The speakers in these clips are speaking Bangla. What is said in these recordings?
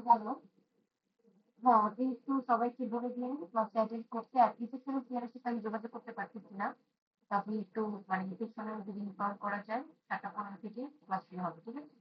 হ্যালো। হ্যাঁ, আপনি একটু সবাইকে বলে দিন ক্লাসে অ্যাটেন্ড করতে। আর রিসেপশনের ক্লিয়ারের সাথে আমি যোগাযোগ করতে পারতেছি না। তো আপনি একটু রিসেপশনে যদি ইনফর্ম করা যায় 7:15 থেকে ক্লাস শুরু হবে, ঠিক আছে?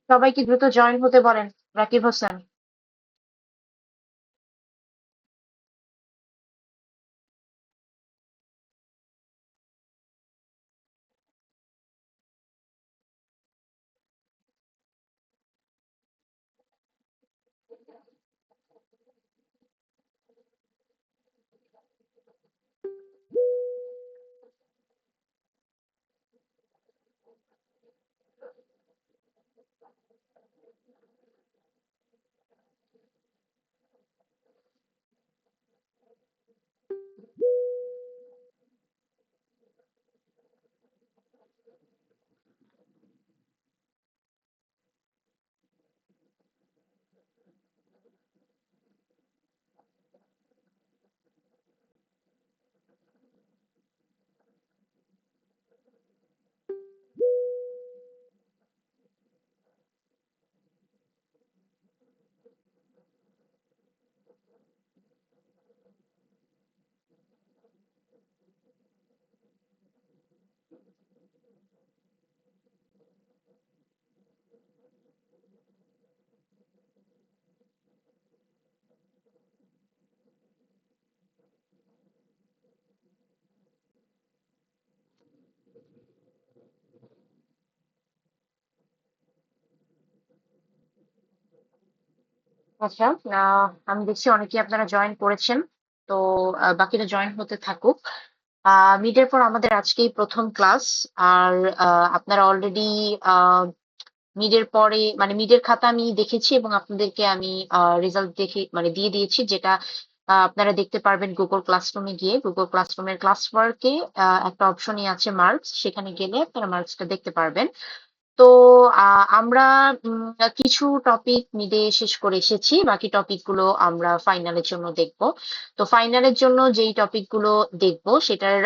সবাইকে দ্রুত জয়েন হতে বলেন। রাকিব হোসেন। আচ্ছা, আমি দেখছি অনেকেই আপনারা জয়েন করেছেন। তো বাকিরা জয়েন হতে থাকুক। মিডের পর আমাদের আজকেই প্রথম ক্লাস। আর আপনারা অলরেডি মিডের পরে মানে মিডের খাতা আমি দেখেছি এবং আপনাদেরকে আমি রেজাল্ট দেখে মানে দিয়ে দিয়েছি, যেটা আপনারা দেখতে পারবেন গুগল ক্লাসরুমে গিয়ে। গুগল ক্লাসরুমের ক্লাস ওয়ার্কে একটা অপশনই আছে মার্কস, সেখানে গেলে আপনারা মার্কসটা দেখতে পারবেন। তো আমরা কিছু টপিক মিডে শেষ করে এসেছি, বাকি টপিক গুলো আমরা ফাইনালের জন্য দেখব। তো ফাইনালের জন্য যেই টপিক গুলো দেখবো সেটার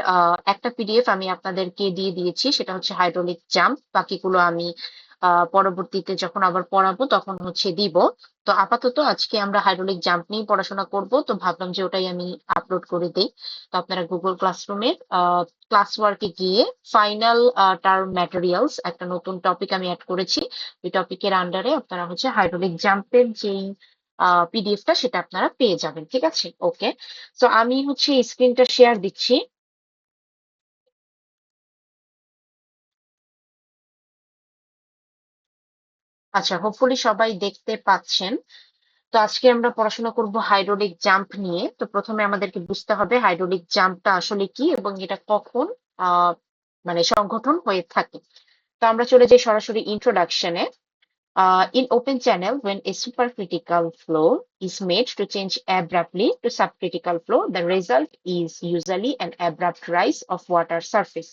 একটা পিডিএফ আমি আপনাদেরকে দিয়ে দিয়েছি, সেটা হচ্ছে হাইড্রোলিক জাম্প। বাকিগুলো আমি পরবর্তীতে যখন আবার পড়াবো তখন হচ্ছে দিব। তো আপাতত আজকে আমরা হাইড্রোলিক জাম্প নিয়ে পড়াশোনা করব, তো ভাবলাম যে ওটাই আমি আপলোড করে দিই। তো আপনারা গুগল ক্লাসরুমের ক্লাস ওয়ার্কে গিয়ে ফাইনাল টার্ম ম্যাটেরিয়ালস একটা নতুন টপিক আমি অ্যাড করেছি। ওই টপিকের আন্ডারে আপনারা হচ্ছে হাইড্রোলিক জাম্পের যেই পিডিএফটা সেটা আপনারা পেয়ে যাবেন, ঠিক আছে? ওকে। তো আমি হচ্ছে স্ক্রিনটা শেয়ার দিচ্ছি। আচ্ছা, হোপফুলি সবাই দেখতে পাচ্ছেন। তো আজকে আমরা পড়াশোনা করব হাইড্রোলিক জাম্প নিয়ে। তো প্রথমে আমাদেরকে বুঝতে হবে হাইড্রোলিক জাম্পটা আসলে কি এবং এটা কখন আহ মানে সংঘটন হয়ে থাকে। তো আমরা চলে যাই সরাসরি ইন্ট্রোডাকশনে। In open channel, when a supercritical flow is made to change abruptly to subcritical flow, the result is usually an abrupt rise of water surface.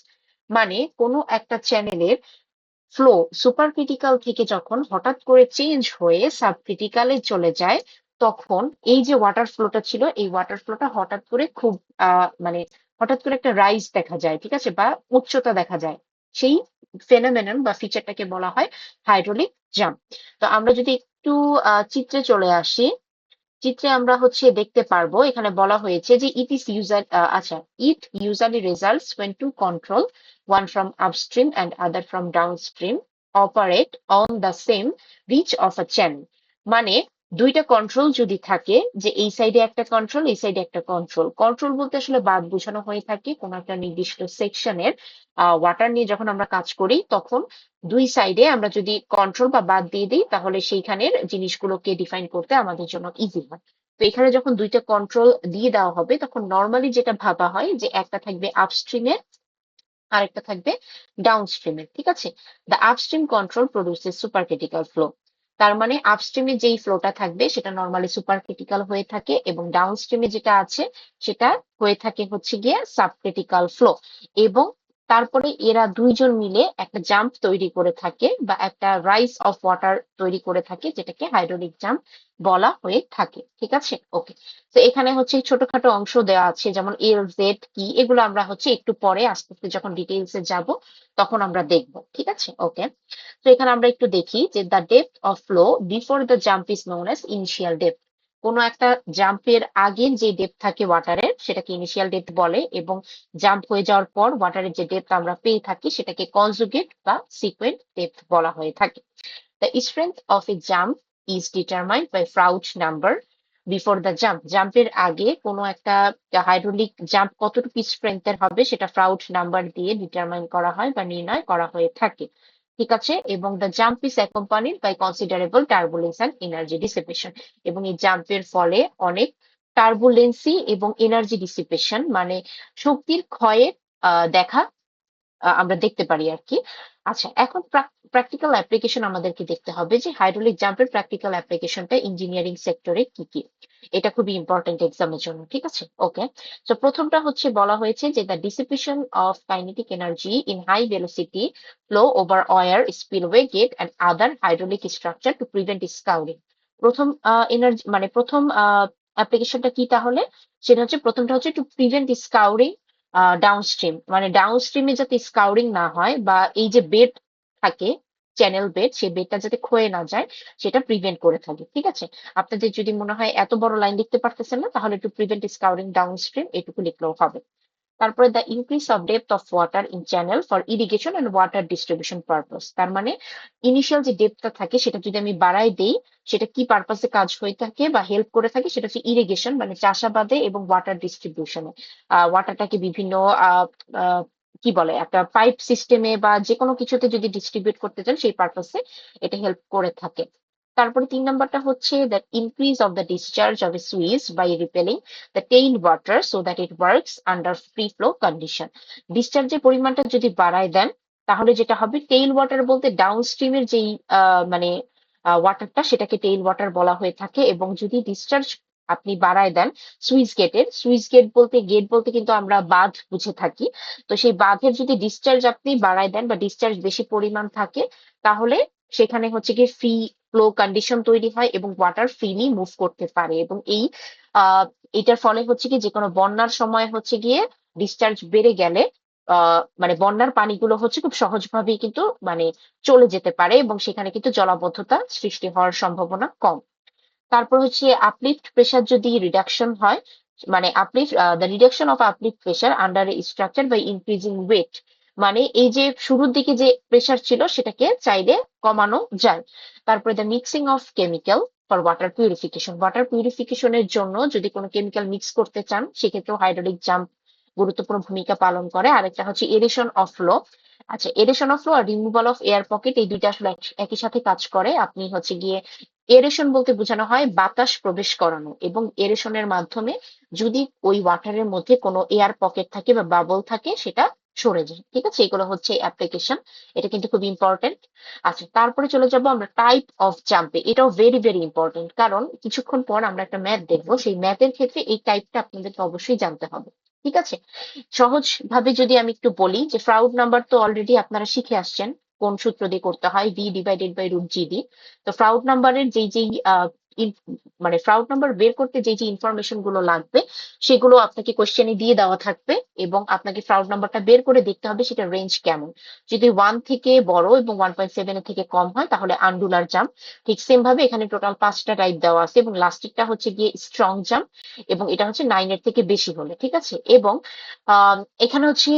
মানে কোনো একটা চ্যানেলের ফ্লো সুপারক্রিটিকাল থেকে যখন হঠাৎ করে চেঞ্জ হয়ে সাবক্রিটিকালে চলে যায়, তখন এই যে ওয়াটার ফ্লোটা ছিল এই ওয়াটার ফ্লোটা হঠাৎ করে খুব মানে হঠাৎ করে একটা রাইজ দেখা যায়, ঠিক আছে, বা উচ্চতা দেখা যায়। সেই ফেনোমেনন বা ফিচারটাকে বলা হয় হাইড্রোলিক জাম্প। তো আমরা যদি একটু চিত্রে চলে আসি, চিত্রে আমরা হচ্ছে দেখতে পারবো এখানে বলা হয়েছে যে ইট ইজ ইউজার আচ্ছা, it usually results when two control, one from upstream and other from downstream, operate on the same reach of a channel. মানে দুইটা কন্ট্রোল যদি থাকে, যে এই সাইডে একটা কন্ট্রোল এই সাইডে একটা কন্ট্রোল, কন্ট্রোল বলতে আসলে বাদ বোঝানো হয়ে থাকে কোন একটা নির্দিষ্ট সেকশনের ওয়াটার নিয়ে যখন আমরা কাজ করি তখন দুই সাইডে আমরা যদি কন্ট্রোল বা বাদ দিয়ে দিই তাহলে সেইখানের জিনিসগুলোকে ডিফাইন করতে আমাদের জন্য ইজি হয়। তো এখানে যখন দুইটা কন্ট্রোল দিয়ে দেওয়া হবে তখন নর্মালি যেটা ভাবা হয় যে একটা থাকবে আপস্ট্রিমের আর একটা থাকবে ডাউনস্ট্রিমের, ঠিক আছে? The upstream control produces supercritical flow. তার মানে আপস্ট্রিমে যেই ফ্লোটা থাকবে সেটা নর্মালি সুপার ক্রিটিক্যাল হয়ে থাকে, এবং ডাউনস্ট্রিমে যেটা আছে সেটা হয়ে থাকে হচ্ছে গিয়ে সাবক্রিটিক্যাল ফ্লো। এবং তারপরে এরা দুইজন মিলে একটা জাম্প তৈরি করে থাকে বা একটা রাইজ অফ ওয়াটার তৈরি করে থাকে, যেটাকে হাইড্রোলিক জাম্প বলা হয়ে থাকে। ঠিক আছে, ওকে। তো এখানে হচ্ছে ছোটখাটো অংশ দেওয়া আছে, যেমন এল জেড কি, এগুলো আমরা হচ্ছে একটু পরে আস্তে আস্তে যখন ডিটেইলসে যাব তখন আমরা দেখব। ঠিক আছে, ওকে। তো এখানে আমরা একটু দেখি যে the depth of flow before the jump is known as initial depth. কোনো একটা জাম্পের আগে যে ডেপথ থাকে ওয়াটারের সেটাকে ইনিশিয়াল ডেপথ বলে, এবং জাম্প হয়ে যাওয়ার পর ওয়াটারের যে ডেপথ আমরা পেয়ে থাকি সেটাকে কনজুগেট বা সিকোয়েন্ট ডেপথ বলা হয়ে থাকে। The strength of a jump is determined by Froude number before the jump. জাম্পের আগে কোনো একটা হাইড্রোলিক জাম্প কতটুকু স্ট্রেংথের হবে সেটা ফ্রাউড নাম্বার দিয়ে ডিটারমাইন করা হয় বা নির্ণয় করা হয়ে থাকে। ঠিক আছে, এবং the jump is accompanied by considerable turbulence and energy dissipation. এবং এই জাম্পের ফলে অনেক টার্বুলেন্সি এবং এনার্জি ডিসিপেশন মানে শক্তির ক্ষয়ের দেখা আমরা দেখতে পারি আর কি। আচ্ছা, এখন প্র্যাকটিক্যাল অ্যাপ্লিকেশন আমাদেরকে দেখতে হবে যে হাইড্রোলিক জাম্পের প্র্যাকটিক্যাল অ্যাপ্লিকেশনটা ইঞ্জিনিয়ারিং সেক্টরে কি কি। এটা খুবই ইম্পর্টেন্ট এক্সামের জন্য। ঠিক আছে, ওকে। তো প্রথমটা হচ্ছে বলা হয়েছে যে the dissipation of kinetic energy in high velocity flow over weir spillway gate and other hydraulic structure to prevent scouring. প্রথম এনার্জি মানে প্রথম অ্যাপ্লিকেশনটা কি তাহলে? সেটা হচ্ছে প্রথমটা হচ্ছে টু প্রিভেন্ট স্কাউরিং ডাউনস্ট্রিম, মানে ডাউনস্ট্রিমে যাতে স্কাউরিং না হয় বা এই যে বেড থাকে, চ্যানেল বেড, সেই বেডটা যাতে ক্ষয়ে না যায় সেটা প্রিভেন্ট করে থাকে। ঠিক আছে, আপনাদের যদি মনে হয় এত বড় লাইন লিখতে পারতেছেন না, তাহলে টু প্রিভেন্ট স্কাউরিং ডাউনস্ট্রিম এটুকু লিখলেও হবে। তারপরে the increase of depth of water in channel for irrigation and water distribution purpose. তার মানে ইনিশিয়াল যে ডেপথটা থাকে সেটা যদি আমি বাড়াই দেই, সেটা কি পারপাসে কাজ হয়ে থাকে বা হেল্প করে থাকে, সেটা হচ্ছে ইরিগেশন মানে চাষাবাদে এবং ওয়াটার ডিস্ট্রিবিউশনে। ওয়াটারটাকে বিভিন্ন আহ আহ, কি বলে একটা পাইপ সিস্টেমে বা যে কোনো কিছুতে যদি ডিস্ট্রিবিউট করতে চান সেই পারপাসে এটা হেল্প করে থাকে। তারপরে 3 নম্বরটা হচ্ছে that increase of the discharge of a switch by repelling the tailed water so that it works under free flow condition. ডিসচার্জের পরিমাণটা যদি বাড়ায় দেন তাহলে যেটা হবে, টেইল ওয়াটার বলতে ডাউনস্ট্রিমের যেই মানে ওয়াটারটা সেটাকে টেইল ওয়াটার বলা হয়ে থাকে। এবং যদি ডিসচার্জ আপনি বাড়ায় দেন সুইচ গেট বলতে, গেট বলতে কিন্তু আমরা বাঁধ বুঝে থাকি, তো সেই বাঁধের যদি ডিসচার্জ আপনি বাড়ায় দেন বা ডিসচার্জ বেশি পরিমাণ থাকে, তাহলে সেখানে হচ্ছে কি ফ্রি ফ্লো কন্ডিশন তৈরি হয় এবং ওয়াটার ফ্রিলি মুভ করতে পারে। এবং এই আহ এটার ফলে হচ্ছে কি যে কোনো বন্যার সময় হচ্ছে গিয়ে ডিসচার্জ বেড়ে গেলে মানে বন্যার পানিগুলো হচ্ছে খুব সহজভাবেই কিন্তু মানে চলে যেতে পারে, এবং সেখানে কিন্তু জলাবদ্ধতা সৃষ্টি হওয়ার সম্ভাবনা কম। তারপর হচ্ছে আপলিফট প্রেসার যদি রিডাকশন হয়, মানে uplift the reduction of uplift pressure under a structure by increasing weight, মানে এই যে শুরুর দিকে যে প্রেসার ছিল সেটাকে চাইলে কমানো যায়। তারপরে the mixing of chemical for water purification, water পিউরিফিকেশনের জন্য যদি কোনো কেমিক্যাল মিক্স করতে চান সেক্ষেত্রেও হাইড্রোলিক জাম্প গুরুত্বপূর্ণ ভূমিকা পালন করে। আরেকটা হচ্ছে এরেশন অফ ফ্লো। আচ্ছা, এরেশন অফ ফ্লো আর রিমুভাল অফ এয়ার পকেট, এই দুইটা আসলে একই সাথে কাজ করে। আপনি হচ্ছে গিয়ে এরেশন বলতে বোঝানো হয় বাতাস প্রবেশ করানো, এবং এরেশনের মাধ্যমে যদি ওই ওয়াটারের মধ্যে কোনো এয়ার পকেট থাকে বা বাবল থাকে সেটা সরে যায়। ঠিক আছে, এগুলো হচ্ছে অ্যাপ্লিকেশন, এটা কিন্তু খুব ইম্পর্টেন্ট। আচ্ছা, তারপরে চলে যাব আমরা টাইপ অফ জাম্পে। এটাও ভেরি ভেরি ইম্পর্টেন্ট, কারণ কিছুক্ষণ পর আমরা একটা ম্যাথ দেখবো, সেই ম্যাথের ক্ষেত্রে এই টাইপটা আপনাদেরকে অবশ্যই জানতে হবে। ঠিক আছে, সহজ ভাবে যদি আমি একটু বলি যে ফ্রাউড নাম্বার তো অলরেডি আপনারা শিখে আসছেন কোন সূত্র দিয়ে করতে হয়, V divided by root GD. তো ফ্রাউড নাম্বারের যেই যেই মানে ফ্রাউড নাম্বার বের করতে যেই যে ইনফরমেশন গুলো লাগবে সেগুলো আপনাকে কোশ্চেনে দিয়ে দেওয়া থাকবে, এবং আপনাকে ফ্রাউড নাম্বারটা বের করে দেখতে হবে সেটা রেঞ্জ কেমন। যদি 1 থেকে বড় এবং 1.7 থেকে কম হয় তাহলে আন্ডুলার জাম্প। ঠিক সেম ভাবে এখানে টোটাল 5টা টাইপ দেওয়া আছে, এবং লাস্টেরটা হচ্ছে গিয়ে স্ট্রং জাম্প, এবং এটা হচ্ছে 9-এর থেকে বেশি হলে। ঠিক আছে, এবং এখানে হচ্ছে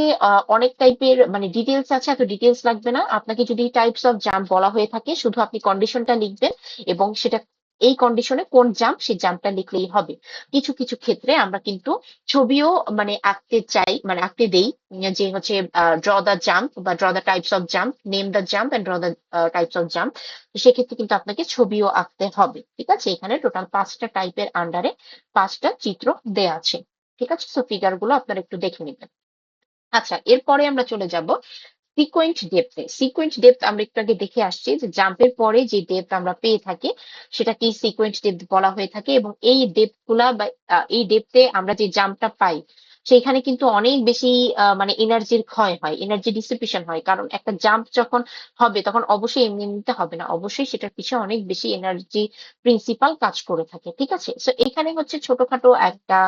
অনেক টাইপের মানে ডিটেলস আছে, এত ডিটেলস লাগবে না। আপনাকে যদি টাইপস অফ জাম্প বলা হয়ে থাকে শুধু আপনি কন্ডিশনটা লিখবেন, এবং সেটা এই কন্ডিশনে কোন জাম্প সেই জাম্পটা লিখলেই হবে। কিছু কিছু ক্ষেত্রে আমরা কিন্তু ছবিও মানে আঁকতে চাই, মানে আঁকতে দেই, যে হচ্ছে ড্র দ্য জাম্প বা draw the types of jump, name the jump and draw the types of jump. সেক্ষেত্রে কিন্তু আপনাকে ছবিও আঁকতে হবে। ঠিক আছে, এখানে টোটাল 5টা টাইপের আন্ডারে 5টা চিত্র দেয়া আছে। ঠিক আছে, সো ফিগার গুলো আপনারা একটু দেখে নেবেন। আচ্ছা, এরপরে আমরা চলে যাব সিকোয়েন্ট ডেপথ আমরা একটু আগে দেখে আসছি যে জাম্পের পরে যে ডেপথ আমরা পেয়ে থাকি সেটাকে সিকোয়েন্ট ডেপথ বলা হয়ে থাকে, এবং এই ডেপথ গুলা বা এই ডেপথে আমরা যে জাম্পটা পাই সেইখানে কিন্তু অনেক বেশি মানে এনার্জির ক্ষয় হয়, এনার্জি ডিসিপেশন হয়, কারণ একটা জাম্প যখন হবে তখন অবশ্যই এমনি এমনিতে হবে না, অবশ্যই সেটার পিছনে অনেক বেশি এনার্জি প্রিন্সিপাল কাজ করে থাকে। ঠিক আছে, সো এখানে হচ্ছে ছোটখাটো একটা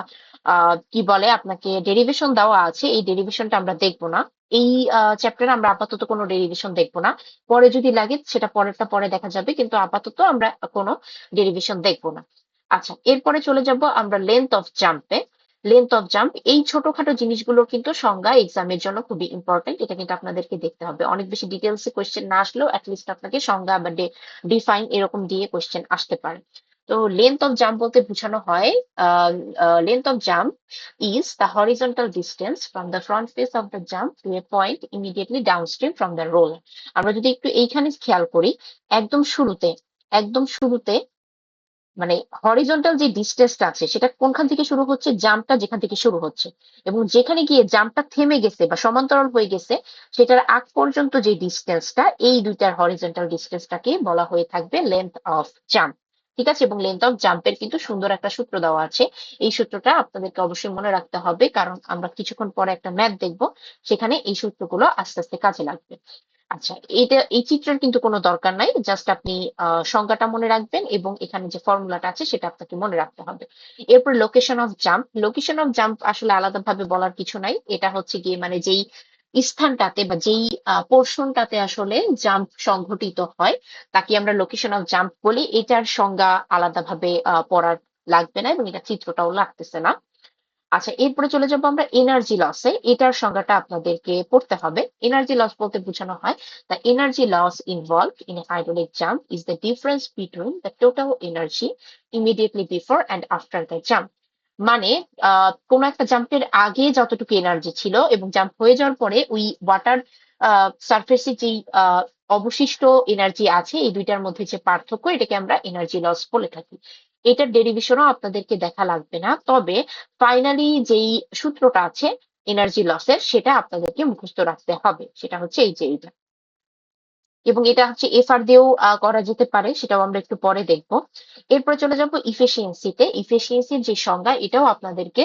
কি বলে আপনাকে ডেরিভেশন দেওয়া আছে, এই ডেরিভেশনটা আমরা দেখবো না এই চ্যাপ্টারে, আমরা আপাতত কোনো ডেরিভেশন দেখবো না, পরে যদি লাগে সেটা পরেরটা পরে দেখা যাবে, কিন্তু আপাতত আমরা কোনো ডেরিভেশন দেখবো না। আচ্ছা, এরপরে চলে যাব আমরা লেন্থ অফ জাম্পে। লেন্থ অফ জাম্প এই ছোটখাটো জিনিসগুলোর কিন্তু সংজ্ঞা এক্সামের জন্য খুবই ইম্পর্টেন্ট, এটা কিন্তু আপনাদেরকে দেখতে হবে, অনেক বেশি ডিটেলসে কোয়েশ্চেন না আসলেও অ্যাটলিস্ট আপনাকে সংজ্ঞা বা ডিফাইন এরকম দিয়ে কোয়েশ্চেন আসতে পারে। তো লেন্থ অফ জাম্প বলতে বোঝানো হয় length of jump is the horizontal distance from the front face of the jump to a point immediately downstream from the roller. আমরা যদি একটু এইখানে খেয়াল করি, একদম শুরুতে একদম শুরুতে মানে হরিজন্টাল যে ডিস্টেন্সটা আছে সেটা কোনখান থেকে শুরু হচ্ছে, জাম্পটা যেখান থেকে শুরু হচ্ছে এবং যেখানে গিয়ে জাম্পটা থেমে গেছে বা সমান্তরাল হয়ে গেছে সেটার আগ পর্যন্ত যে ডিস্টেন্সটা, এই দুইটার হরিজন্টাল ডিস্টেন্সটাকে বলা হয়ে থাকবে লেন্থ অফ জাম্প। ঠিক আছে, এবং লেন্থ অফ জাম্পের কিন্তু সুন্দর একটা সূত্র দেওয়া আছে, এই সূত্রটা আপনাদেরকে অবশ্যই মনে রাখতে হবে, কারণ আমরা কিছুক্ষণ পরে একটা ম্যাথ দেখবো, সেখানে এই সূত্রগুলো আস্তে আস্তে কাজে লাগবে। আচ্ছা, এই চিত্রের কিন্তু কোনো দরকার নাই, জাস্ট আপনি সংজ্ঞাটা মনে রাখবেন এবং এখানে যে ফর্মুলাটা আছে সেটা আপনাকে মনে রাখতে হবে। এরপর location of jump, location of jump আসলে আলাদাভাবে বলার কিছু নাই, এটা হচ্ছে গিয়ে মানে যেই স্থানটাতে বা যেই পোর্শনটাতে আসলে জাম্প সংঘটিত হয় তাকে আমরা লোকেশন অফ জাম্প বলি, এটার সংজ্ঞা আলাদাভাবে পড়ার লাগবে না এবং এটা চিত্রটাও লাগতেছে না। আচ্ছা, এরপরে চলে যাবো আমরা এনার্জি লসে, এটার সংজ্ঞাটা আপনাদেরকে পড়তে হবে। এনার্জি লস বলতে বোঝানো হয় the energy loss involved in a hydraulic jump is the difference between the total energy immediately before and after the jump. মানে কোন একটা জাম্পের আগে যতটুকু এনার্জি ছিল এবং জাম্প হয়ে যাওয়ার পরে ওই ওয়াটার সারফেসে যেই অবশিষ্ট এনার্জি আছে এই দুইটার মধ্যে যে পার্থক্য, এটাকে আমরা এনার্জি লস বলে থাকি। এটার ডেরিভেশনও আপনাদেরকে দেখা লাগবে না, তবে ফাইনালি যেই সূত্রটা আছে এনার্জি লসের সেটা আপনাদেরকে মুখস্থ রাখতে হবে, সেটা হচ্ছে এই যে এইটা, এবং এটা হচ্ছে এফআর দিয়েও করা যেতে পারে, সেটাও আমরা একটু পরে দেখবো। এরপরে চলে যাব ইফিসিয়েন্সিতে, ইফিসিয়েন্সির যে সংজ্ঞা এটাও আপনাদেরকে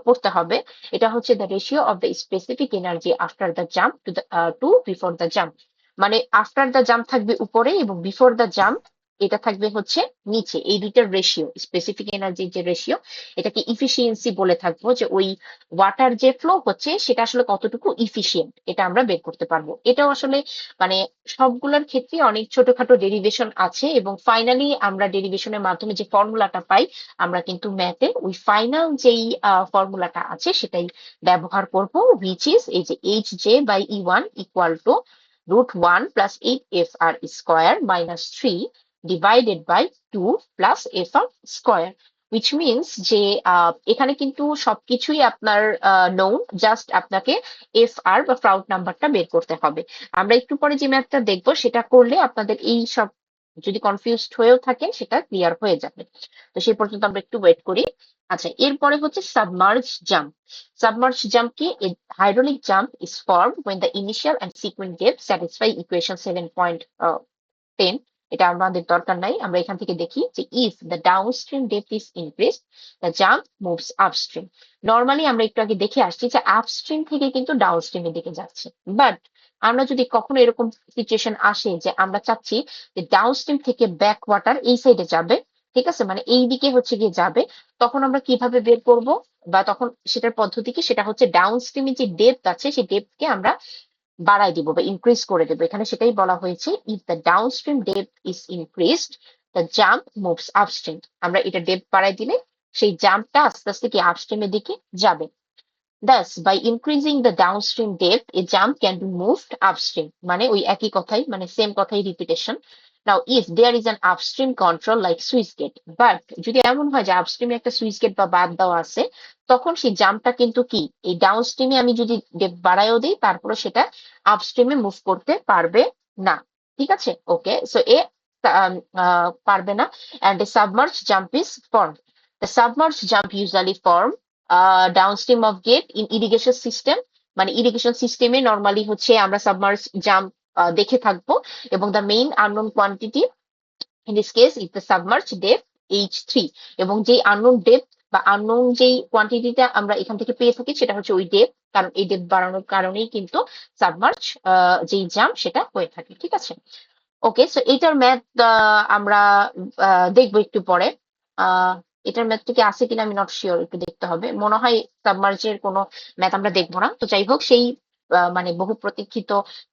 পড়তে হবে। এটা হচ্ছে the ratio of the specific energy after the jump to before the jump. মানে আফটার দ্য জাম্প থাকবে উপরে এবং বিফোর দ্য জাম্প এটা থাকবে হচ্ছে নিচে, এই দুইটার রেশিও, স্পেসিফিক এনার্জির যে রেশিও এটাকে ইফিসিয়েন্সি বলে থাকবো, যে ওই ওয়াটার যে ফ্লো হচ্ছে সেটা আসলে কতটুকু ইফিসিয়েন্ট এটা আমরা বের করতে পারবো। এটাও আসলে মানে সবগুলোর ক্ষেত্রে অনেক ছোটখাটো ডেরিভেশন আছে এবং ফাইনালি আমরা ডেরিভেশনের মাধ্যমে যে ফর্মুলাটা পাই আমরা কিন্তু ম্যাথে ওই ফাইনাল যেই ফর্মুলাটা আছে সেটাই ব্যবহার করব, হুইচ ইজ এই যে H J by E one equal to √1 plus 8 fr square minus 3 divided by 2 plus fr square, which means যে এখানে কিন্তু সবকিছুই আপনার নোন, জাস্ট আপনাকে fr বা ফ্রাউট নাম্বারটা বের করতে হবে। আমরা একটু পরে যে ম্যাথটা দেখবো সেটা করলে আপনাদের এই সব যদি কনফিউজড হয়েও থাকেন সেটা ক্লিয়ার হয়ে যাবে। তো সেই পর্যন্ত আমরা একটু ওয়েট করি। আচ্ছা, এরপরে হচ্ছে সাবমার্জ জাম্প। সাবমার্জ জাম্প কি? Hydraulic jump is form when the initial and sequent depth satisfy equation 7.10। এটা আমাদের দরকার নাই, আমরা এখান থেকে দেখি যে if the downstream depth is increased the jump moves upstream। Normally আমরা একটু আগে দেখে আসছি যে আপস্ট্রিম থেকে কিন্তু ডাউনস্ট্রিমের দিকে যাচ্ছে, বাট আমরা যদি কখনো এরকম সিচুয়েশন আসে যে আমরা চাচ্ছি যে ডাউনস্ট্রিম থেকে ব্যাক ওয়াটার এই সাইডে যাবে, ঠিক আছে, মানে এই দিকে হচ্ছে গিয়ে যাবে, তখন আমরা কিভাবে বের করব বা তখন সেটার পদ্ধতি কি, সেটা হচ্ছে ডাউনস্ট্রিমে যে ডেপথ আছে সেই ডেপথকে আমরা বাড়াই দিব বা ইনক্রিজ করে দেবো, এখানে সেটাই বলা হয়েছে if the downstream depth is increased the jump moves upstream. আমরা এটা ডেপথ বাড়াই দিলে সেই জাম্পটা আস্তে আস্তে কি আপস্ট্রিমের দিকে যাবে। Thus, by increasing the downstream depth, a jump can be moved upstream। মানে ওই একই কথাই, মানে সেম কথাই repetition. Now, if there is an upstream control like সুইচ গেট, বাট যদি এমন হয় যে আপস্ট্রিমে একটা সুইচ গেট বা বাদ দেওয়া আছে, তখন সেই জাম্পটা কিন্তু কি এই ডাউনস্ট্রিমে আমি যদি ডেপথ বাড়ায়ও দিই তারপরে সেটা আপস্ট্রিমে মুভ করতে পারবে না। ঠিক আছে, ওকে, সো পারবে না। And a submerged jump is formed. The submerged jump usually form downstream of gate in irrigation system মানে ইরিগেশন সিস্টেমে নর্মালি হচ্ছে আমরা সাবমার্জ জাম্প দেখে থাকবো, এবং the main unknown quantity in this case is the submerge depth H3, এবং যেই আননোন ডেপথ বা আননোন যেই কোয়ান্টিটিটা আমরা এখান থেকে পেয়ে থাকি সেটা হচ্ছে ওই ডেপথ, কারণ এই ডেপথ বাড়ানোর কারণেই কিন্তু সাবমার্জ যেই জাম্প সেটা হয়ে থাকে। ঠিক আছে, ওকে। সো এটার ম্যাথ আমরা দেখবো একটু পরে। আহ, এটার ম্যাথ কি আছে কিনা আমি নট শিওর, একটু দেখতে হবে। মনে হয় সাবমার্জের কোনো ম্যাথ আমরা দেখবো না। তো যাই হোক, সেই মানে বহু প্রতীক্ষিত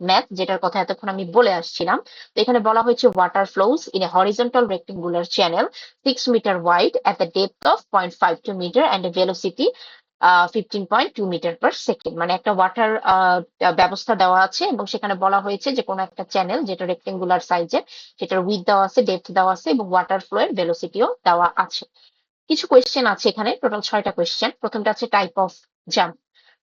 ম্যাথ যেটার কথা এতক্ষণ আমি বলে আসছিলাম। তো এখানে বলা হয়েছে water flows in a horizontal rectangular channel 6 metre wide at the depth of 0.52 metre and a velocity 15.2 metre per second. মানে একটা ওয়াটার ব্যবস্থা দেওয়া আছে, এবং সেখানে বলা হয়েছে যে কোনো একটা চ্যানেল যেটা রেক্টেঙ্গুলার সাইজের, সেটার উইথ দেওয়া আছে, ডেপথ দেওয়া আছে, এবং ওয়াটার ফ্লো এর ভেলোসিটিও দেওয়া আছে। কিছু কোয়েশ্চেন আছে এখানে, টোটাল 6টা কোয়েশ্চেন। প্রথমটা আছে type of jump.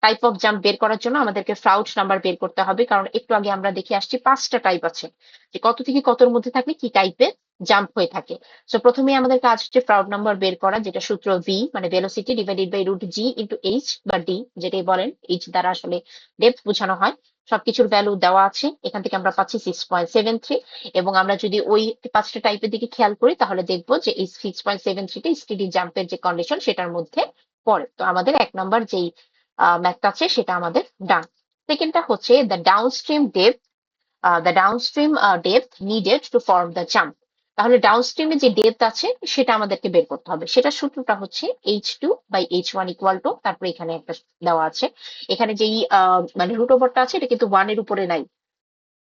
Type of jump বের করার জন্য আমাদেরকে ফ্রাউড নাম্বার বের করতে হবে, কারণ একটু আগে আমরা দেখে আসছি 5টা টাইপ আছে, যে কত থেকে কতর মধ্যে থাকলে কি টাইপের জাম্প হয়ে থাকে। সো প্রথমে আমাদের কাজ হচ্ছে ফ্রাউড নাম্বার বের করা, যেটা সূত্র ভি মানে velocity divided by root G into H বা ডি, যেটাই বলেন, এইচ দ্বারা আসলে ডেপথ বোঝানো হয়। সবকিছুর ভ্যালু দেওয়া আছে, এখান থেকে আমরা পাচ্ছি 6.73। এবং আমরা যদি ওই 5টা টাইপের দিকে খেয়াল করি তাহলে দেখবো যে এই 6.73টা স্টেডি জাম্পের যে কন্ডিশন সেটার মধ্যে পড়ে। তো আমাদের 1 নম্বর যেই ম্যাথটা আছে সেটা আমাদের ডান। সেকেন্ডটা হচ্ছে the downstream depth needed to form the jump. তাহলে ডাউনস্ট্রিমে যে ডেপথ আছে সেটা আমাদেরকে বের করতে হবে। সেটা সূত্রটা হচ্ছে H2/H1 ইকুয়াল টু, তারপরে এখানে একটা দেওয়া আছে। এখানে যেই মানে রুট ওভারটা আছে এটা কিন্তু 1 এর উপরে নাই,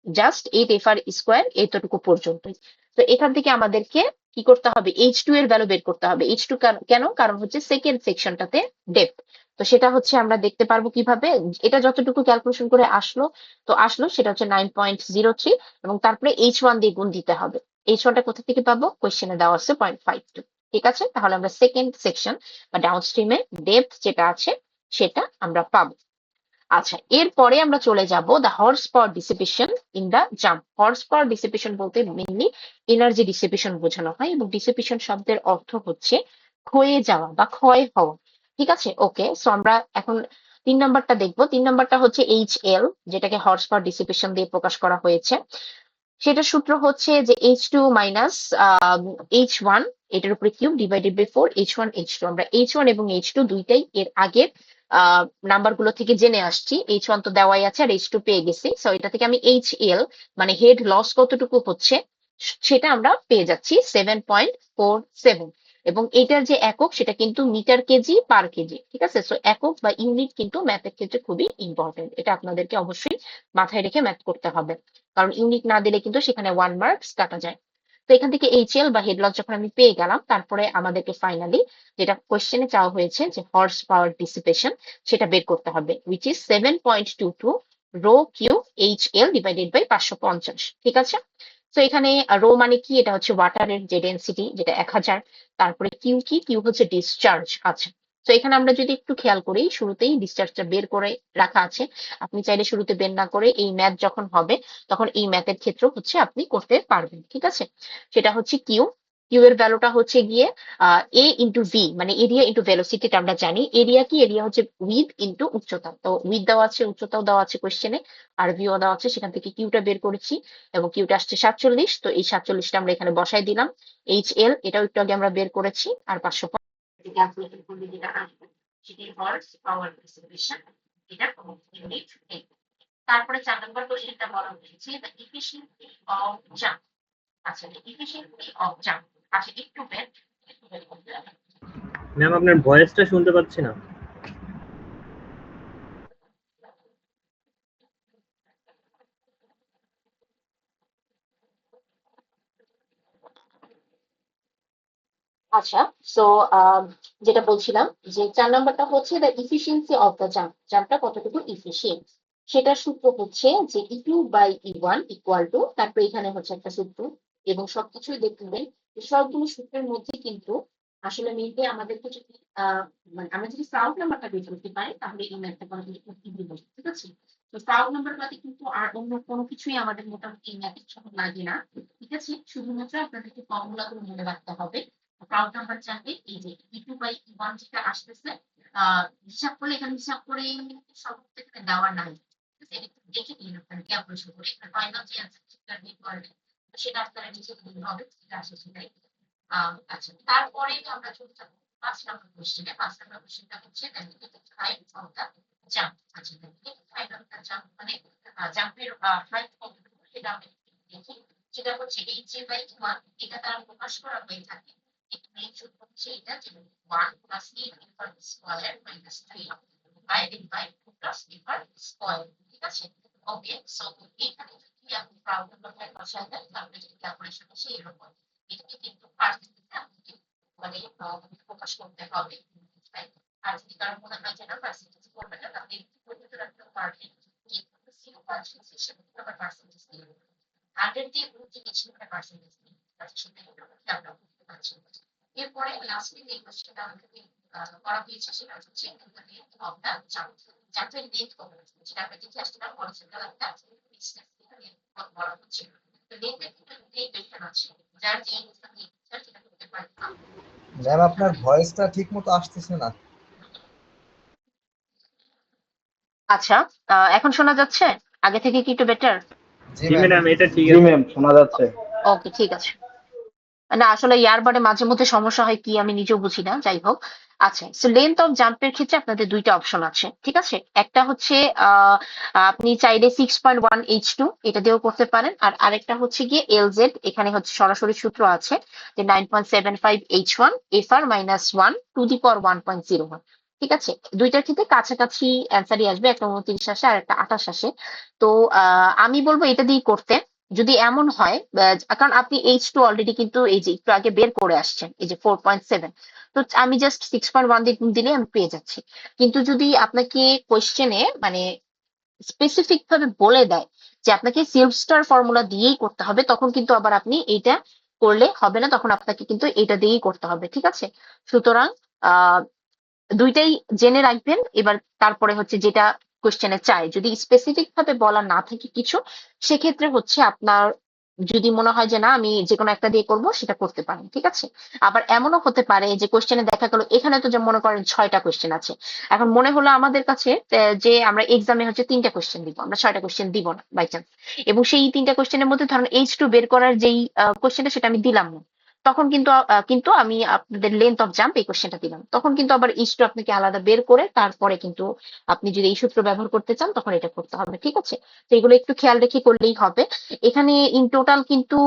জাস্ট 8 FR² এতটুকু পর্যন্তই। তো এখান থেকে আমাদেরকে কি করতে হবে, H2 এর ভ্যালু বের করতে হবে। H2 কেন, কারণ হচ্ছে সেকেন্ড সেকশনটাতে ডেপথ। তো সেটা হচ্ছে আমরা দেখতে পারবো কিভাবে, এটা যতটুকু ক্যালকুলেশন করে আসলো সেটা হচ্ছে 9.03, এবং তারপরে H1 দিয়ে গুণ দিতে হবে। H1টা কোথা থেকে পাবো, কোয়েশ্চেনে দেওয়া আছে 0.52। ঠিক আছে, তাহলে আমরা সেকেন্ড সেকশন বা ডাউনস্ট্রিমে ডেপথ যেটা আছে সেটা আমরা পাবো। আচ্ছা, এরপরে আমরা চলে যাব the horse power dissipation in the jump. Horse power dissipation বলতে মেইনলি এনার্জি ডিসিপেশন বোঝানো হয়, এবং ডিসিপেশন শব্দের অর্থ হচ্ছে ক্ষয়ে যাওয়া বা ক্ষয় হওয়া। ঠিক আছে, ওকে। সো আমরা এখন 3 নম্বরটা দেখবো। 3 নম্বরটা হচ্ছে HL, যেটাকে হর্স পাওয়ার ডিসিপেশন দিয়ে প্রকাশ করা হয়েছে। সেটার সূত্র হচ্ছে যে H2 মাইনাস H1, এটার উপরে cube divided by 4 H1 H2। আমরা H1 এবং H2 দুইটাই এর আগের নাম্বার গুলো থেকে জেনে আসছি। H1 তো দেওয়াই আছে, আর H2 পেয়ে গেছি। সো এটা থেকে আমি HL মানে হেড লস কতটুকু হচ্ছে সেটা আমরা পেয়ে যাচ্ছি 7.47। এবং এটার যে একক সেটা কিন্তু মিটার কেজি পার কেজি। ঠিক আছে, সো একক বা ইউনিট কিন্তু ম্যাথের ক্ষেত্রে খুবই ইম্পর্টেন্ট, এটা আপনাদেরকে অবশ্যই মাথায় রেখে ম্যাথ করতে হবে, কারণ ইউনিট না দিলে কিন্তু সেখানে 1 মার্কস কাটা যায়। তো এখান থেকে HL বা হেড লস যখন আমি পেয়ে গেলাম, তারপরে আমাদেরকে ফাইনালি যেটা কোয়েশ্চেনে চাওয়া হয়েছে যে হর্স পাওয়ার ডিসিপেশন সেটা বের করতে হবে, which is 7.22 rho Q HL divided by 550। ঠিক আছে, তো এখানে রো মানে কি, এটা হচ্ছে ওয়াটারের যে ডেন্সিটি, যেটা 1000। তারপরে কিউ কি, কিউ হচ্ছে ডিসচার্জ। আচ্ছা, তো এখানে আমরা যদি একটু খেয়াল করি, শুরুতেই ডিসচার্জটা বের করে রাখা আছে। আপনি চাইলে শুরুতে বের না করে এই ম্যাথ যখন হবে তখন এই ম্যাথের ক্ষেত্রেও হচ্ছে আপনি করতে পারবেন। ঠিক আছে, সেটা হচ্ছে কিউ। কিউ এর ভ্যালুটা হচ্ছে গিয়ে এ ইন্টু ভি মানে এরিয়া ইন্টু ভেলোসিটিটা আমরা জানি। এরিয়া কি, এরিয়া হচ্ছে উইথ ইন্টু উচ্চতা। তো উইথ দেওয়া আছে, উচ্চতাও দেওয়া আছে কোয়েশ্চেনে, আর ভিও দেওয়া আছে। সেখান থেকে কিউটা বের করেছি, এবং কিউটা আসছে 47। তো এই 47টা আমরা এখানে বসাই দিলাম। HL এটাও একটু আগে আমরা বের করেছি, আর 550 ক্যালকুলেট করলে যেটা আসবে সেটাই হর্স পাওয়ার ডিসিপেশন, এটা ইউনিট। তারপরে 4 নম্বর কোশ্চেনটা বলা হয়েছে দ্য ইফিসিয়েন্সি অফ জাম্প। আচ্ছা, ইফিসিয়েন্সি অফ জাম্প। আচ্ছা, একটু ওয়েট। ম্যাম আপনার ভয়েসটা শুনতে পাচ্ছি না। আচ্ছা, সো যেটা বলছিলাম যে 4 নম্বরটা হচ্ছে the efficiency of the jump, জাম্পটা কতটুকু ইফিসিয়েন্ট। সেটার সূত্র হচ্ছে যে E2/E1 ইকুয়াল টু, তারপরে এখানে হচ্ছে একটা সূত্র, এবং সবকিছুই দেখবেন যে সবগুলো সূত্রের মধ্যে কিন্তু আসলে মিলবে। আমাদেরকে যদি মানে আমরা যদি সাউথ নাম্বারটা বের করতে পারি তাহলে এই ম্যাথটা করা কিন্তু খুব ইজি হবে। ঠিক আছে, তো সাউথ নাম্বার বাদে কিন্তু আর অন্য কোনো কিছুই আমাদের মোটামুটি এই ম্যাথের সময় লাগে না। ঠিক আছে, শুধুমাত্র আপনাদেরকে ফর্মুলা গুলো মনে রাখতে হবে। প্রাউড নাম্বার চাইলে এই যে E2/E1 যেটা আসতেছে হিসাব করলে এখানে হিসাব করে সব থেকে দেওয়া নাই। ঠিক আছে? এটা একটু দেখে নিন আপনারা ক্যালকুলেশন করে ফাইনাল যে অ্যান্সারটা বের করবেন সেটা আপনারা নিজে দিন হবে যেটা আসে সেটাই। আচ্ছা, তারপরে আমরা চলে যাবো 5 নম্বর কোশ্চেনে। 5 নম্বর কোশ্চেনটা হচ্ছে হাইট অফ দ্য জাম্প। আচ্ছা, হাইট অফ দ্য জাম্প মানে জাম্পের হাইট কতটুকু সেটা আমরা একটু দেখি। সেটা হচ্ছে h/1, এটা দ্বারা প্রকাশ করা হয়ে থাকে। মেইন সূত্র হচ্ছে এটা যে 1 plus e inverse square minus 3 divided by 2 plus inverse square. ঠিক আছে? ওকে, সো এখানে যদি আপনি প্রাউড বসায় দেন তাহলে যদি ক্যালকুলেশন আসে এরকম। এটাকে কিন্তু পার্সেন্টেজে আপনাকে মানে প্রকাশ করতে হবে। right? আর যদি কারো মনে হয় যে না পার্সেন্টেজ করবে না তাহলে একটু পরিবর্তন রাখতে পারবেন। কিন্তু 0% হিসেবে আবার পার্সেন্টেজ দিয়ে 100 দিয়ে গুণ দিয়ে কিছু একটা পার্সেন্টেজ দিয়ে সেটাই খেয়াল রাখতে পারছি। এরপরে লাস্টে যে কোশ্চেনটা আমাদের করা হয়েছে সেটা হচ্ছে অফ দ্য জাম্প। জাম্পের লেন্থ কত যেটা আমরা দেখে আসছিলাম হরিজন্টাল একটা ডিসটেন্স বলা হচ্ছে। তো লেন্থের ক্ষেত্রে দুটো ইকুয়েশন আছে যার যে ইকুয়েশন সেটা করতে পারি না। ম্যাম আপনার ভয়েসটা ঠিক মতো আসতেছে না। আচ্ছা, এখন শোনা যাচ্ছে? আগে থেকে কি একটু বেটার? জি জি ম্যাম। ম্যাডাম, এটা ঠিক জি আছে। ম্যাম, শোনা যাচ্ছে। ওকে, ঠিক আছে। না আসলে ইয়ারবাডে মাঝে মধ্যে সমস্যা হয় কি আমি নিজেও বুঝি না, যাই হোক। আচ্ছা, সো লেন্থ অফ জাম্পের ক্ষেত্রে আপনাদের দুইটা অপশন আছে, ঠিক আছে? একটা হচ্ছে আহ, আপনি চাইলে 6.1 H2 এটা দিয়েও করতে পারেন, আর আরেকটা হচ্ছে গিয়ে LZ, এখানে হচ্ছে সরাসরি সূত্র আছে যে 9.75 H1 FR minus 1 to the power 1.01। ঠিক আছে, দুইটার ক্ষেত্রে কাছাকাছি অ্যান্সারই আসবে, একটা 29 আসে আর একটা 28 আসে। তো আমি বলবো এটা দিয়ে করতে। যদি এমন হয় কারণ আপনি H2 অলরেডি কিন্তু এই যে একটু আগে বের করে আসছেন এই যে 4.7, তো আমি জাস্ট 6.1 দিলে আমি পেয়ে যাচ্ছি। কিন্তু যদি আপনাকে কোয়েশ্চেনে মানে স্পেসিফিক ভাবে বলে দেয় যে আপনাকে সেলফ স্টার ফর্মুলা দিয়েই করতে হবে, তখন কিন্তু আবার আপনি এইটা করলে হবে না, তখন আপনাকে কিন্তু এটা দিয়েই করতে হবে। ঠিক আছে, সুতরাং আহ দুইটাই জেনে রাখবেন। এবার তারপরে হচ্ছে যেটা কোশ্চেনে চাই, যদি স্পেসিফিক ভাবে বলা না থাকে কিছু, সেক্ষেত্রে হচ্ছে আপনার যদি মনে হয় যে না আমি যে কোনো একটা দিয়ে করব সেটা করতে পারেন। ঠিক আছে, আবার এমনও হতে পারে যে কোশ্চেনে দেখা গেল এখানে তো যে মনে করেন 6টা কোশ্চেন আছে, এখন মনে হলো আমাদের কাছে যে আমরা এক্সামে হচ্ছে 3টা কোশ্চেন দিব, আমরা 6টা কোশ্চেন দিব না বাই চান্স, এবং সেই 3টা কোশ্চেনের মধ্যে ধরেন H2 বের করার যেই কোশ্চেনটা সেটা আমি দিলাম না, তখন কিন্তু আমি আপনাদের লেন্থ অফ জাম্প এই কোশ্চেনটা দিলাম, তখন কিন্তু আবার ইস্টু আপনাকে আলাদা বের করে তারপরে কিন্তু আপনি যদি এই সূত্র ব্যবহার করতে চান তখন এটা করতে হবে। ঠিক আছে, তো এগুলো একটু খেয়াল রেখে করলেই হবে। এখানে ইন টোটাল কিন্তু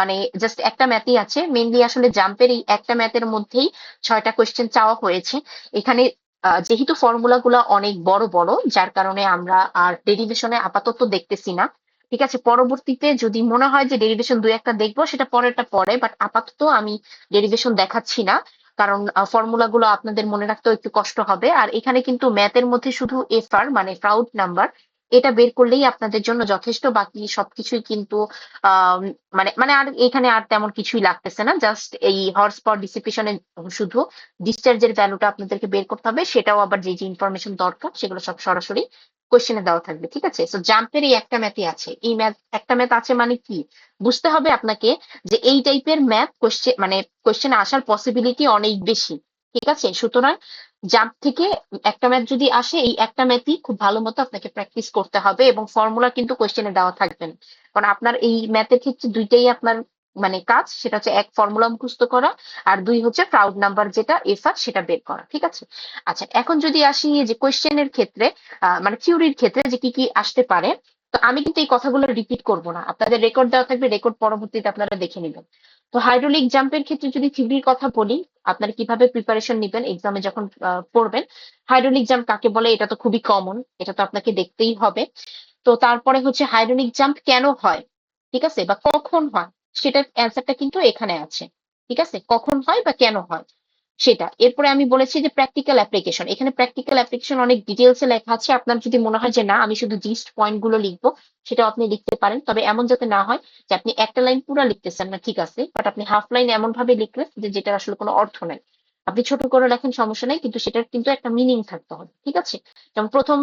মানে জাস্ট একটা ম্যাথই আছে, মেইনলি আসলে জাম্পের এই একটা ম্যাথের মধ্যেই 6টা কোশ্চেন চাওয়া হয়েছে। এখানে যেহেতু ফর্মুলা গুলা অনেক বড় বড়, যার কারণে আমরা আর ডেরিভেশনে আপাতত দেখতেছি না। ঠিক আছে, পরবর্তীতে যদি মনে হয় যে ডেরিভেশন দুই একটা দেখবো সেটা পরেরটা পরে, বাট আপাতত আমি ডেরিভেশন দেখাচ্ছি না, কারণ ফর্মুলা গুলো আপনাদের মনে রাখতেও একটু কষ্ট হবে। আর এখানে কিন্তু ম্যাথের মধ্যে শুধু FR মানে প্রাউড নাম্বার এটা বের করলেই আপনাদের জন্য যথেষ্ট, বাকি সবকিছুই কিন্তু আহ মানে মানে আর এখানে আর তেমন কিছুই লাগতেছে না, জাস্ট এই হর্স পাওয়ার ডিসিপেশনে শুধু ডিসচার্জের ভ্যালুটা আপনাদেরকে বের করতে হবে, সেটাও আবার যে যে ইনফরমেশন দরকার সেগুলো সব সরাসরি কোশ্চেনে দেওয়া থাকবে। ঠিক আছে, তো জাম্পের এই একটা ম্যাথই আছে, এই ম্যাথ একটা ম্যাথ আছে মানে কি বুঝতে হবে আপনাকে, যে এই টাইপের ম্যাথ কোশ্চেন মানে কোশ্চেনে আসার পসিবিলিটি অনেক বেশি। ঠিক আছে, সুতরাং জাম্প থেকে একটা ম্যাথ যদি আসে এই একটা ম্যাথই খুব ভালো মতো আপনাকে প্র্যাকটিস করতে হবে, এবং ফর্মুলা কিন্তু কোশ্চেনে দেওয়া থাকবে না, কারণ আপনার এই ম্যাথের ক্ষেত্রে দুইটাই আপনার মানে কাজ, সেটা হচ্ছে এক ফর্মুলা মুখস্থ করা, আর দুই হচ্ছে প্রাউড নাম্বার যেটা FR সেটা বের করা। ঠিক আছে, আচ্ছা এখন যদি আসি যে কোশ্চেনের ক্ষেত্রে মানে থিওরির ক্ষেত্রে যে কি কি আসতে পারে, তো আমি কিন্তু এই কথাগুলো রিপিট করব না, আপনাদের রেকর্ড দেওয়া থাকবে, রেকর্ড পরবর্তীতে আপনারা দেখে নেবেন। তো হাইড্রোলিক জাম্পের ক্ষেত্রে যদি থিওরির কথা বলি, আপনারা কিভাবে প্রিপারেশন নিবেন এক্সামে যখন পড়বেন, হাইড্রোলিক জাম্প কাকে বলে এটা তো খুবই কমন, এটা তো আপনাকে দেখতেই হবে। তো তারপরে হচ্ছে হাইড্রোলিক জাম্প কেন হয়, ঠিক আছে, বা কখন হয়, সেটার অ্যান্সারটা কিন্তু এখানে আছে। ঠিক আছে, কখন হয় বা কেন হয় সেটা। এরপরে আমি বলেছি যে প্র্যাকটিক্যাল অ্যাপ্লিকেশন, এখানে প্র্যাকটিক্যাল অ্যাপ্লিকেশন অনেক ডিটেলসে লেখা আছে, আপনার যদি মনে হয় যে না আমি শুধু জিস্ট পয়েন্ট গুলো লিখবো সেটাও আপনি লিখতে পারেন, তবে এমন যাতে না হয় যে আপনি একটা লাইন পুরো লিখতেছেন না, ঠিক আছে, বাট আপনি হাফ লাইন এমন ভাবে লিখলেন যে যেটার আসলে কোনো অর্থ নাই। আপনি ছোট করে লেখেন সমস্যা নাই, কিন্তু সেটার কিন্তু একটা মিনিং থাকতে হবে। ঠিক আছে, যেমন প্রথম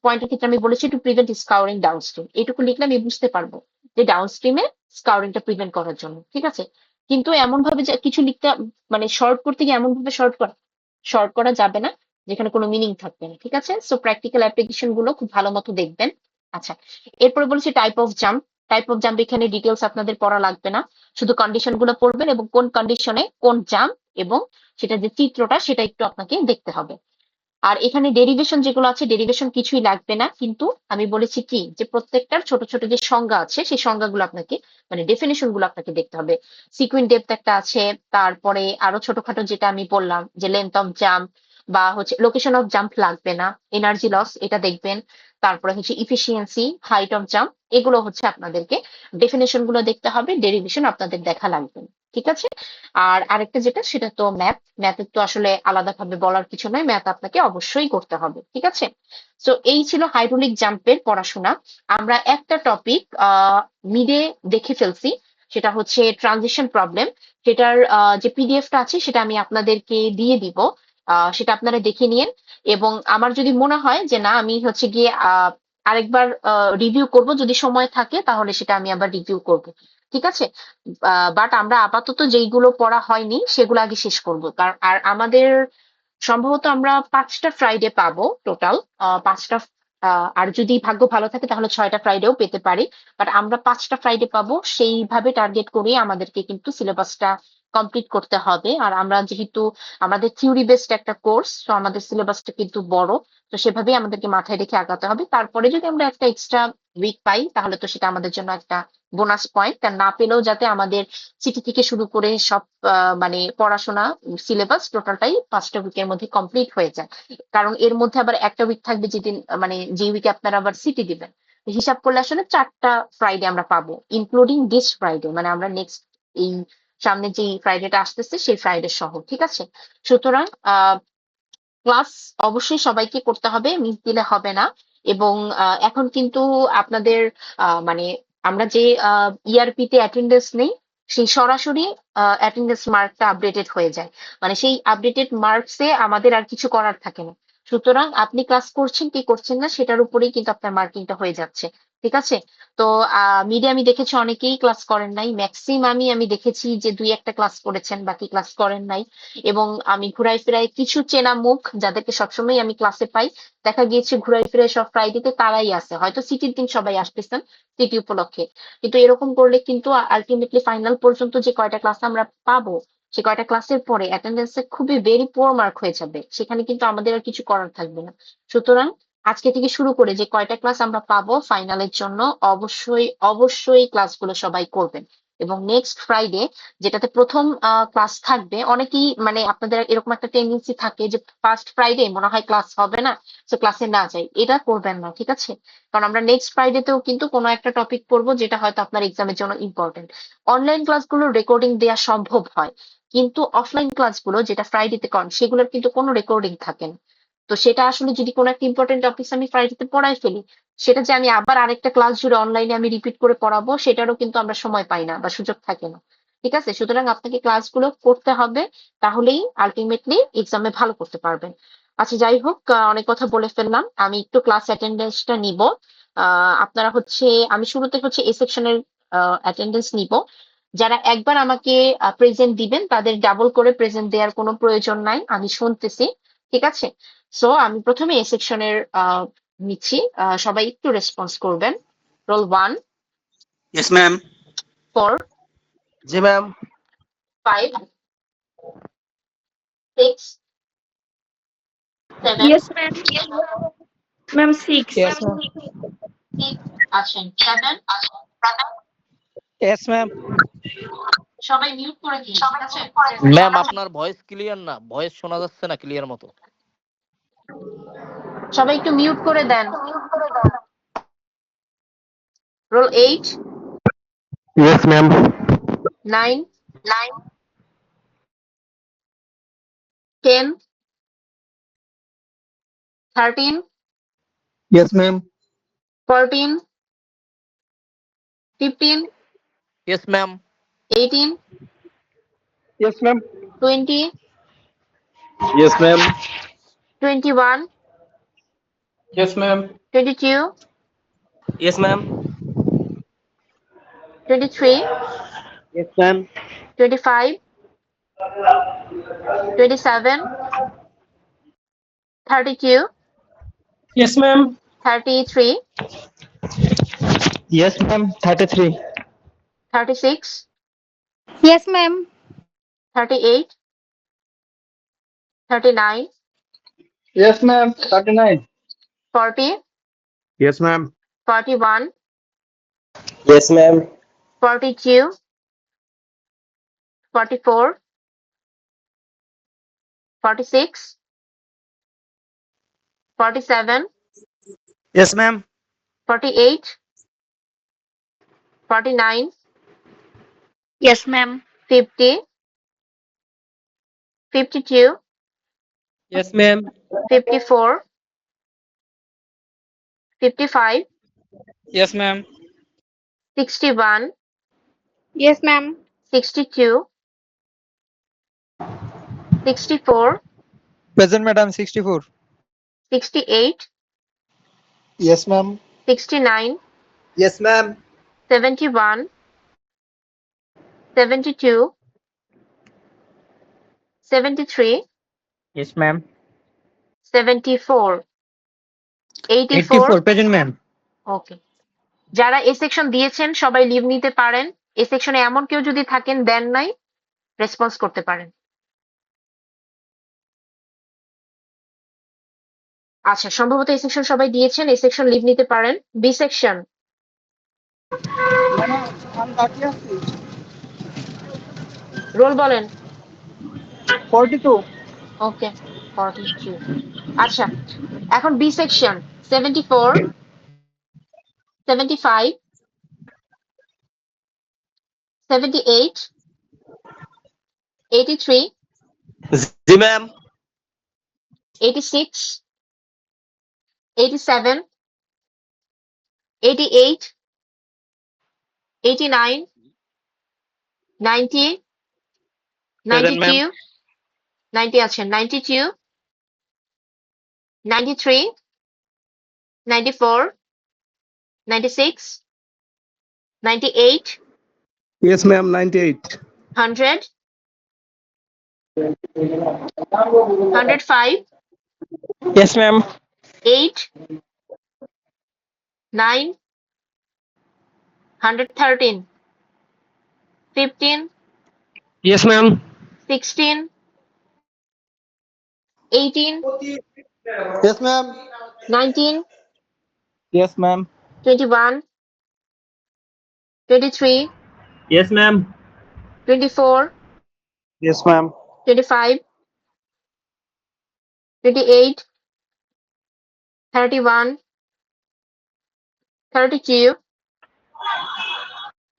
পয়েন্টের ক্ষেত্রে আমি বলেছি টু প্রিভেন্ট স্কাউরিং ডাউনস্ট্রিম, এইটুকু লিখলে আমি বুঝতে পারবো যে ডাউনস্ট্রিমে স্কাউরিংটা প্রিভেন্ট করার জন্য। ঠিক আছে, কিন্তু এমন ভাবে যে কিছু লিখতে মানে শর্ট করতে গিয়ে এমন ভাবে শর্ট করা শর্ট করা যাবে না, যেখানে কোনো মিনিং থাকবে না, ঠিক আছে? সো প্র্যাকটিক্যাল অ্যাপ্লিকেশন গুলো খুব ভালো মতো দেখবেন। আচ্ছা, এরপরে বলছি type of jump. Type of jump এখানে ডিটেলস আপনাদের পড়া লাগবে না, শুধু কন্ডিশন গুলো পড়বেন এবং কোন কন্ডিশনে কোন জাম্প এবং সেটা যে চিত্রটা সেটা একটু আপনাকে দেখতে হবে। আর এখানে ডেরিভেশন যেগুলো আছে, ডেরিভেশন কিছুই লাগবে না, কিন্তু আমি বলেছি কি যে প্রত্যেকটার ছোট ছোট যে সংজ্ঞা আছে সেই সংজ্ঞাগুলো আপনাকে মানে ডেফিনেশন গুলো আপনাকে দেখতে হবে। সিকুয়েন্ট ডেপথ একটা আছে, তারপরে আরো ছোটখাটো যেটা আমি বললাম যে লেন্থ অফ জাম্প বা হচ্ছে লোকেশন অফ জাম্প লাগবে না, এনার্জি লস এটা দেখবেন, তারপরে হচ্ছে ইফিসিয়েন্সি, হাইট অফ জাম্প, এগুলো হচ্ছে আপনাদেরকে ডেফিনেশন গুলো দেখতে হবে, ডেরিভেশন আপনাদের দেখা লাগবে না, ঠিক আছে? আর আরেকটা যেটা সেটা তো ম্যাথ। ম্যাথের তো আসলে আলাদাভাবে বলার কিছু নয়, ম্যাথ আপনাকে অবশ্যই করতে হবে, ঠিক আছে? সো এই ছিল হাইড্রোলিক জাম্পের পড়াশোনা। আমরা একটা টপিক মিডে দেখে ফেলছি, সেটা হচ্ছে ট্রানজিশন প্রবলেম। সেটার যে পিডিএফটা আছে সেটা আমি আপনাদেরকে দিয়ে দিব, সেটা আপনারা দেখে নিন। এবং আমার যদি মনে হয় যে না আমি হচ্ছে গিয়ে আরেকবার রিভিউ করব, যদি সময় থাকে তাহলে সেটা আমি আবার রিভিউ করব, ঠিক আছে? বাট আমরা আপাতত যেইগুলো পড়া হয়নি সেগুলো আগে শেষ করব, কারণ আর আমাদের সম্ভবত আমরা 5টা ফ্রাইডে পাবো টোটাল, 5টা। আর যদি ভাগ্য ভালো থাকে তাহলে 6টা ফ্রাইডেও পেতে পারি, বাট আমরা 5টা ফ্রাইডে পাবো, সেইভাবে টার্গেট করে আমাদেরকে কিন্তু সিলেবাসটা কমপ্লিট করতে হবে। আর আমরা যেহেতু আমাদের থিওরি বেসড একটা কোর্স, তো আমাদের সিলেবাসটা কিন্তু বড়, তো সেভাবেই আমাদেরকে মাথায় রেখে আগাতে হবে। তারপরে যদি আমরা একটা এক্সট্রা উইক পাই তাহলে তো সেটা আমাদের জন্য একটা বোনাস পয়েন্ট, আর না পেলেও যাতে আমাদের সিটি থেকে শুরু করে সব মানে পড়াশোনা সিলেবাস টোটালটাই 5টা উইকের মধ্যে কমপ্লিট হয়ে যায়। কারণ এর মধ্যে আবার একটা উইক থাকবে যেদিন মানে যে উইকে আপনারা আবার সিটি দিবেন, তো হিসাব করলে আসলে 4টা ফ্রাইডে আমরা পাবো, ইনক্লুডিং দিস ফ্রাইডে, মানে আমরা নেক্সট এই সামনে যে ফ্রাইডেটা আসতেছে সেই ফ্রাইডে সহ, ঠিক আছে? সুতরাং ক্লাস অবশ্যই সবাইকে করতে হবে, মিস দিলে হবে না। এবং এখন কিন্তু আপনাদের মানে আমরা যে ইআরপি তে অ্যাটেন্ডেন্স নেই, সেই সরাসরি অ্যাটেন্ডেন্স মার্কটা আপডেটেড হয়ে যায়, মানে সেই আপডেটেড মার্কসে আমাদের আর কিছু করার থাকে না। সুতরাং আপনি ক্লাস করছেন কি করছেন না সেটার উপরেই কিন্তু আপনার মার্কিংটা হয়ে যাচ্ছে, ঠিক আছে? তো মিডিয়া আমি দেখেছি অনেকেই ক্লাস করেন নাই, ম্যাক্সিমামই আমি দেখেছি যে 2-1টা ক্লাস করেছেন, বাকি ক্লাস করেন নাই। এবং আমি ঘুরাই ফিরাই কিছু চেনা মুখ যাদেরকে সবসময় আমি ক্লাসে পাই, দেখা গিয়েছে ঘুরাই ফিরাই সব ফ্রাইডেতে তারাই আছে, হয়তো সিটির দিন সবাই আসতেছেন সিটি উপলক্ষে। কিন্তু এরকম করলে কিন্তু আলটিমেটলি ফাইনাল পর্যন্ত যে কয়টা ক্লাস আমরা পাবো, সে কয়টা ক্লাসের পরে অ্যাটেন্ডেন্সে খুবই ভেরি পুয়ার মার্ক হয়ে যাবে, সেখানে কিন্তু আমাদের আর কিছু করার থাকবে না। সুতরাং আজকে থেকে শুরু করে যে কয়টা ক্লাস আমরা পাবো ফাইনালের জন্য, অবশ্যই অবশ্যই ক্লাসগুলো সবাই করবেন। এবং নেক্সট ফ্রাইডে যেটাতে প্রথম ক্লাস থাকবে, অনেকেই মানে আপনাদের এরকম একটা টেন্ডেন্সি থাকে যে ফার্স্ট ফ্রাইডে মনে হয় ক্লাস হবে না, তো ক্লাসে না যাই, এটা করবেন না, ঠিক আছে? কারণ আমরা নেক্সট ফ্রাইডেতেও কিন্তু কোনো একটা টপিক পড়বো যেটা হয়তো আপনার এক্সামের জন্য ইম্পর্টেন্ট। অনলাইন ক্লাসগুলোর রেকর্ডিং দেওয়া সম্ভব হয়, কিন্তু অফলাইন ক্লাসগুলো যেটা ফ্রাইডেতে করেন সেগুলোর কিন্তু কোনো রেকর্ডিং থাকে না। তো সেটা আসলে যদি কোনো একটা ইম্পর্টেন্ট টপিক আমি ফ্রাইডেতে পড়াই ফেলি, সেটা যে আমি আবার আরেকটা ক্লাস জুড়ে অনলাইনে আমি রিপিট করে পড়াবো সেটারও কিন্তু আমরা সময় পাই না বা সুযোগ থাকে না, ঠিক আছে? সুতরাং আপনাকে ক্লাসগুলো করতে হবে, তাহলেই আলটিমেটলি এক্সামে ভালো করতে পারবেন। আচ্ছা, যাই হোক, অনেক কথা বলে ফেললাম, আমি একটু ক্লাস অ্যাটেন্ডেন্সটা নিব। আপনারা হচ্ছে আমি শুরুতে হচ্ছে এ সেকশনের অ্যাটেন্ডেন্স নিব। যারা একবার আমাকে প্রেজেন্ট দিবেন তাদের ডাবল করে প্রেজেন্ট দেওয়ার কোনো প্রয়োজন নাই, আমি শুনতেছি, ঠিক আছে? সো আমি প্রথমে এ সেকশনের নিচ্ছি, সবাই একটু রেসপন্স করবেন। Roll 1, Yes, ma'am. 4, জি ma'am. 5, 6, 7, Yes, ma'am. Ma'am, 6. Yes, ma'am. 6 আছেন, 7। Yes, ma'am. সবাই মিউট করে দিন, ঠিক আছে? ম্যাম আপনার ভয়েস ক্লিয়ার না, ভয়েস শোনা যাচ্ছে না ক্লিয়ার মতো। সবাই একটু মিউট করে দেন। Roll 8, Yes, ma'am. 9, 10, 13, Yes, ma'am. 14, 15, yes ma'am. 18, Yes, ma'am. 20, Yes, ma'am. 21, Yes, ma'am. 22, Yes, ma'am. 23, Yes, ma'am. 25, 27, 32, Yes, ma'am. 33, Yes, ma'am. 33. 36, Yes, ma'am. 38, 39, Yes, ma'am. 39. 40, Yes, ma'am. 41, Yes, ma'am. 42, 44, 46, 47, Yes, ma'am. 48, 49, Yes, ma'am. 50, 52, Yes, ma'am. 54, 55, Yes, ma'am. 61, Yes, ma'am. 62, 64, Present, madam. 64. 68, Yes, ma'am. 69, Yes, ma'am. 71, 72, 73, Yes, ma'am. 74, 84. 84. Present, ma'am. ওকে, যারা এ সেকশন দিয়েছেন সবাই লিভ নিতে পারেন। এ সেকশনে এমন কেউ যদি থাকেন দেন নাই, রেসপন্স করতে পারেন। আচ্ছা, সম্ভবত এই সেকশন সবাই দিয়েছেন, এই সেকশন লিভ নিতে পারেন। বি সেকশন, রোল বলেন। 42. ওকে, 42। আচ্ছা, এখন বি সেকশন 74, 75, 78, 83, জি ম্যাম 86, 87, 88, 89, 90, প্রেজেন্ট ম্যাম 92, 90 আছেন, 92, 93, 94, 96, 98, Yes, ma'am. 98. 100, 105, yes ma'am 8, 9, 113, 15, yes ma'am 16, 18, yes ma'am 19, yes ma'am 21, 23, Yes, ma'am. 24, yes ma'am 25, 28, 31, 32,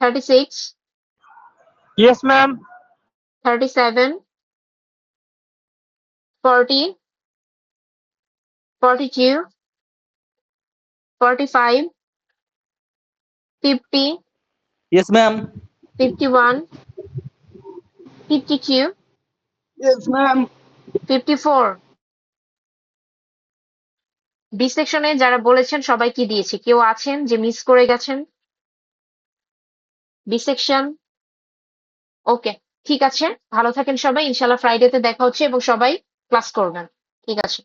36, yes ma'am 37, 40, 42, 45, 50, yes ma'am 51, 52, yes ma'am 54। B সেকশনে যারা বলেছেন সবাই কি দিয়েছে? কেউ আছেন যে মিস করে গেছেন? বি সেকশন, ওকে, ঠিক আছে, ভালো থাকেন সবাই। ইনশাল্লাহ ফ্রাইডেতে দেখা হচ্ছে এবং সবাই ক্লাস করবেন। ঠিক আছে।